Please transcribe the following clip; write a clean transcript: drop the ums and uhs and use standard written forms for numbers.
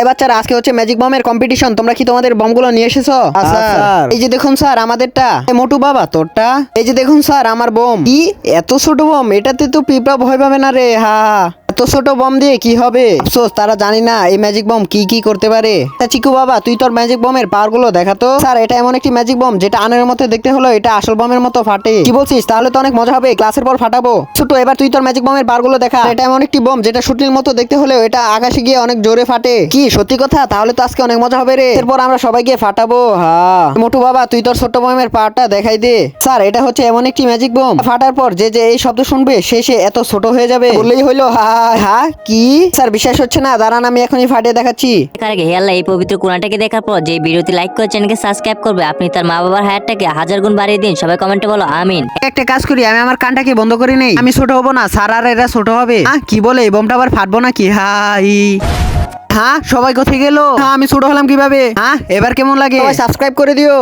বাচ্চারা আজকে হচ্ছে ম্যাজিক বমের কম্পিটিশন। তোমরা কি তোমাদের বমগুলো নিয়ে এসেছো? স্যার। এই যে দেখুন স্যার আমাদেরটা। মোটু বাবা তোরটা। এই যে দেখুন স্যার আমার বম। কি এত ছোট বম? এটাতে তো পিঁপড়া ভয় পাবে না রে। হা এত ছোট বম দিয়ে কি হবে? আফসোস তারা জানি না এই ম্যাজিক বম কি কি করতে পারে। তা চিকু বাবা তুই তোর ম্যাজিক বমের পাওয়ার গুলো দেখাতো। স্যার এটা এমন একটি ম্যাজিক বম যেটা আনের মতো দেখতে হলো এটা আসল বমের মতো ফাটে। কি বলছিস? তাহলে তো অনেক মজা হবে, ক্লাসের পর ফাটাবো। ছোট এবার তুই তোর ম্যাজিক বমের পাওয়ার গুলো দেখা। এটা এমন একটি বম যেটা শুটির মতো দেখতে হলেও এটা আকাশে গিয়ে অনেক জোরে ফাটে। কি সত্যি কথা? তাহলে তো আজকে অনেক মজা হবে রে। এরপর আমরা সবাই গিয়ে ফাটাবো। মোটু বাবা তুই তোর ছোট্ট বমের পাওয়ারটা দেখাই দে। স্যার এটা হচ্ছে এমন একটি ম্যাজিক বম ফাটার পর যে যে এই শব্দ শুনবে সে এত ছোট হয়ে যাবে বললেই হইলো। হা কি স্যার বিশ্বাস হচ্ছে না? দাঁড়ান আমি এখনই ফাটিয়ে দেখাচ্ছি। দেখার আগে হে আল্লাহ এই পবিত্র কোরআনটাকে দেখার পর যে ভিডিওটি লাইক করে চ্যানেলকে সাবস্ক্রাইব করবে, আপনি তার মা বাবার হায়ারটাকে 1000 গুণ বাড়িয়ে দিন। সবাই কমেন্টে বলো আমিন। একটা কাজ করি, আমি আমার কানটাকে বন্ধ করে নেই। আমি ছোট হবো না, স্যার আর এরা ছোট হবে। কি বলে এই বোমটা আবার ফাটবো নাকি? সবাই কোথায় গেল? আমি ছোট হলাম কিভাবে? এবার কেমন লাগে? সাবস্ক্রাইব করে দিও।